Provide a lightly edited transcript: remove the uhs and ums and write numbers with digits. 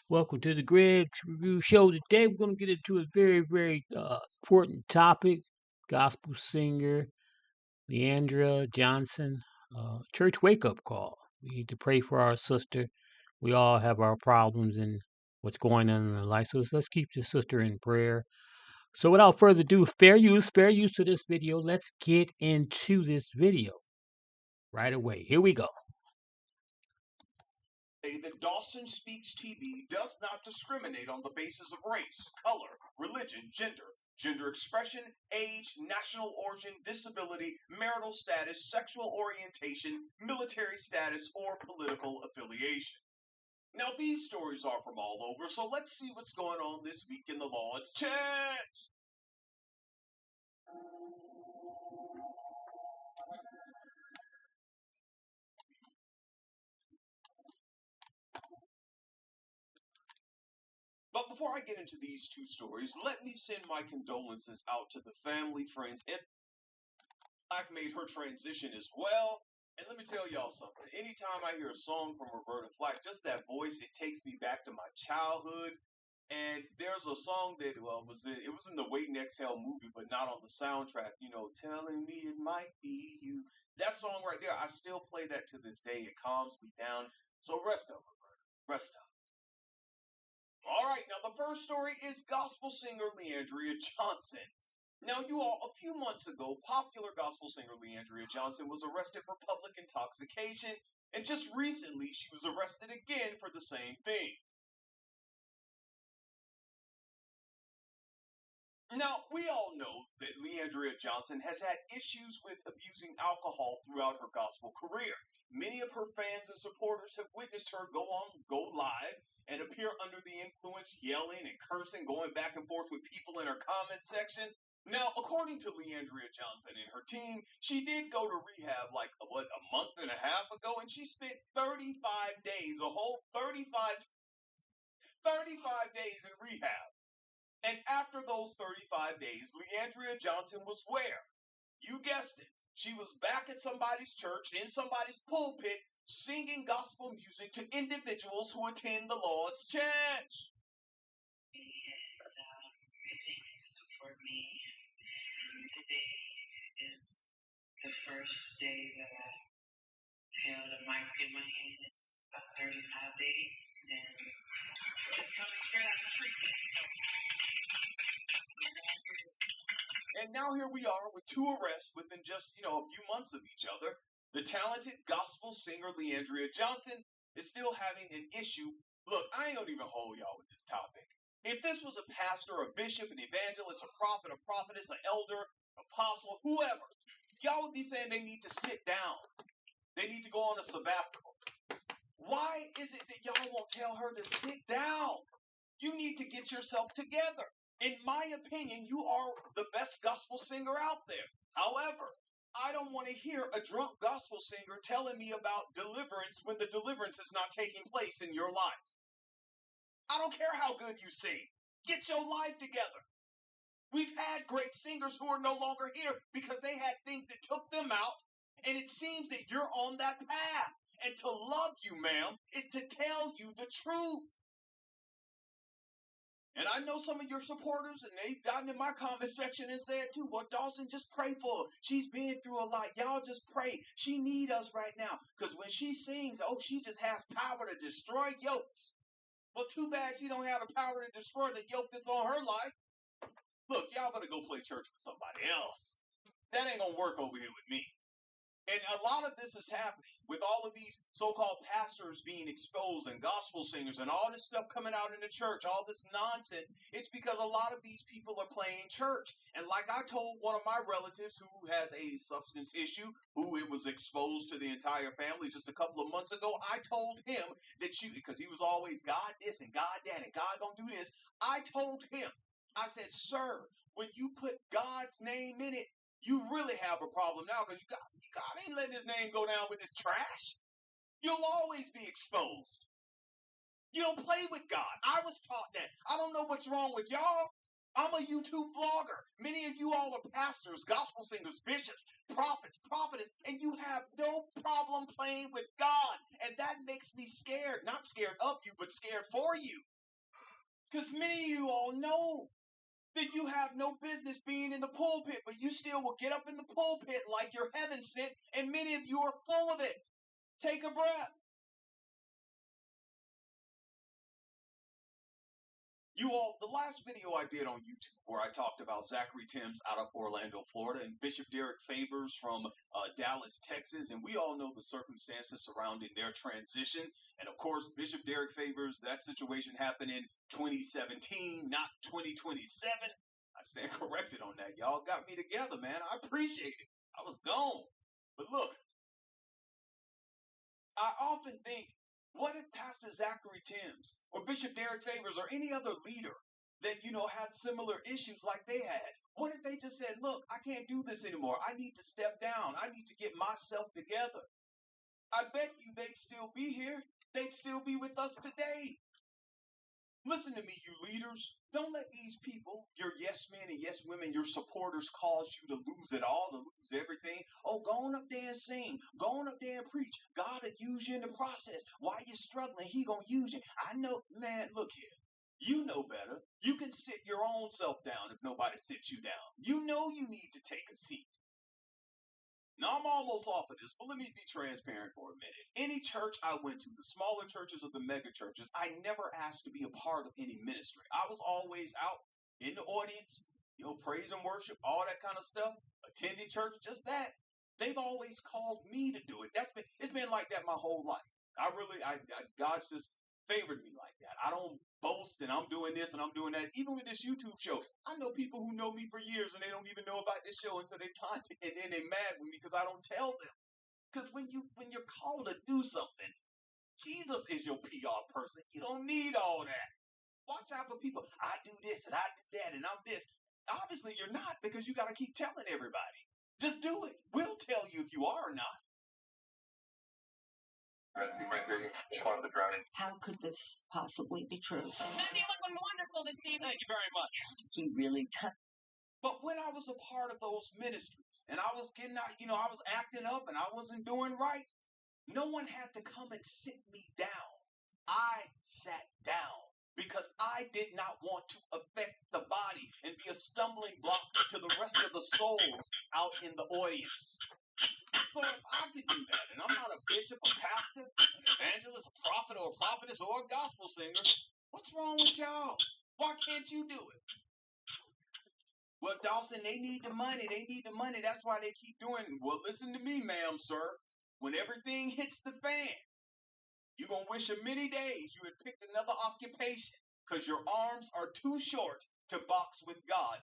Welcome to the Greg's Review Show. Today we're going to get into a very important topic. Gospel singer Leandra Johnson, church wake-up call. We need to pray for our sister. We all have our problems and what's going on in our life. So let's keep this sister in prayer. So without further ado, spare use to this video. Let's get into this video right away. Here we go. That Dawson Speaks TV does not discriminate on the basis of race, color, religion, gender expression, age, national origin, disability, marital status, sexual orientation, military status, or political affiliation. Now, these stories are from all over, so let's see what's going on this week in the Lord's Church. But before I get into these two stories, let me send my condolences out to the family, friends, and Black made her transition as well. And let me tell y'all something. Anytime I hear a song from Roberta Flack, just that voice, it takes me back to my childhood. And there's a song that it was in the Wait and Exhale movie, but not on the soundtrack. You know, telling me it might be you. That song right there, I still play that to this day. It calms me down. So rest up, Roberta. Rest up. All right, now the first story is gospel singer Leandria Johnson. Now, you all, a few months ago, popular gospel singer Leandria Johnson was arrested for public intoxication, and just recently she was arrested again for the same thing. Now, we all know that Leandria Johnson has had issues with abusing alcohol throughout her gospel career. Many of her fans and supporters have witnessed her go live and appear under the influence, yelling and cursing, going back and forth with people in her comment section. Now, according to Leandria Johnson and her team, she did go to rehab a month and a half ago, and she spent 35 days, a whole 35 days in rehab. And after those 35 days, Leandria Johnson was where? You guessed it. She was back at somebody's church, in somebody's pulpit, singing gospel music to individuals who attend the Lord's church. Continue to support me. Today is the first day that I held a mic in my hand in about 35 days, and just coming straight out of treatment. And now here we are with two arrests within just, a few months of each other. The talented gospel singer Leandria Johnson is still having an issue. Look, I ain't gonna even hold y'all with this topic. If this was a pastor, a bishop, an evangelist, a prophet, a prophetess, an elder, apostle, whoever, y'all would be saying they need to sit down. They need to go on a sabbatical. Why is it that y'all won't tell her to sit down? You need to get yourself together. In my opinion, you are the best gospel singer out there. However, I don't want to hear a drunk gospel singer telling me about deliverance when the deliverance is not taking place in your life. I don't care how good you sing. Get your life together. We've had great singers who are no longer here because they had things that took them out, and it seems that you're on that path. And to love you, ma'am, is to tell you the truth. And I know some of your supporters, and they've gotten in my comment section and said too, well, Dawson, just pray for her. She's been through a lot. Y'all just pray. She need us right now. Because when she sings, she just has power to destroy yokes. Well, too bad she don't have the power to destroy the yoke that's on her life. Look, y'all better go play church with somebody else. That ain't gonna work over here with me. And a lot of this is happening with all of these so-called pastors being exposed and gospel singers and all this stuff coming out in the church, all this nonsense. It's because a lot of these people are playing church. And like I told one of my relatives who has a substance issue, who it was exposed to the entire family just a couple of months ago, I told him that because he was always God this and God that and God gonna do this. I told him, I said, sir, when you put God's name in it, you really have a problem now because God ain't letting his name go down with this trash. You'll always be exposed. You don't play with God. I was taught that. I don't know what's wrong with y'all. I'm a YouTube vlogger. Many of you all are pastors, gospel singers, bishops, prophets, prophetess, and you have no problem playing with God. And that makes me scared. Not scared of you, but scared for you. Because many of you all know that you have no business being in the pulpit, but you still will get up in the pulpit like you're heaven sent, and many of you are full of it. Take a breath. You all, the last video I did on YouTube where I talked about Zachary Timms out of Orlando, Florida, and Bishop Derek Favors from Dallas, Texas, and we all know the circumstances surrounding their transition. And of course, Bishop Derek Favors, that situation happened in 2017, not 2027. I stand corrected on that. Y'all got me together, man. I appreciate it. I was gone. But look, I often think, what if Pastor Zachary Timms or Bishop Derek Favors or any other leader that, had similar issues like they had? What if they just said, look, I can't do this anymore. I need to step down. I need to get myself together. I bet you they'd still be here. They'd still be with us today. Listen to me, you leaders. Don't let these people, your yes men and yes women, your supporters, cause you to lose it all, to lose everything. Oh, go on up there and sing. Go on up there and preach. God will use you in the process. While you're struggling, he going to use you. I know, man, look here. You know better. You can sit your own self down if nobody sits you down. You know you need to take a seat. Now, I'm almost off of this, but let me be transparent for a minute. Any church I went to, the smaller churches or the mega churches, I never asked to be a part of any ministry. I was always out in the audience, praise and worship, all that kind of stuff, attending church, just that. They've always called me to do it. It's been like that my whole life. God's just favored me like that. I don't boast and I'm doing this and I'm doing that. Even with this YouTube show, I know people who know me for years and they don't even know about this show until they find it, and then they're mad with me because I don't tell them. Because when you're called to do something, Jesus is your PR person. You don't need all that. Watch out for people. I do this and I do that and I'm this. Obviously you're not, because you got to keep telling everybody. Just do it. We'll tell you if you are or not. How could this possibly be true? You're looking wonderful this evening. Thank you very much. He really touched. But when I was a part of those ministries and I was getting out, I was acting up and I wasn't doing right, no one had to come and sit me down. I sat down because I did not want to affect the body and be a stumbling block to the rest of the souls out in the audience. So if I could do that, and I'm not a bishop, a pastor, an evangelist, a prophet, or a prophetess, or a gospel singer, what's wrong with y'all? Why can't you do it? Well, Dawson, they need the money. They need the money. That's why they keep doing it. Well, listen to me, ma'am, sir. When everything hits the fan, you're going to wish a many days you had picked another occupation, because your arms are too short to box with God.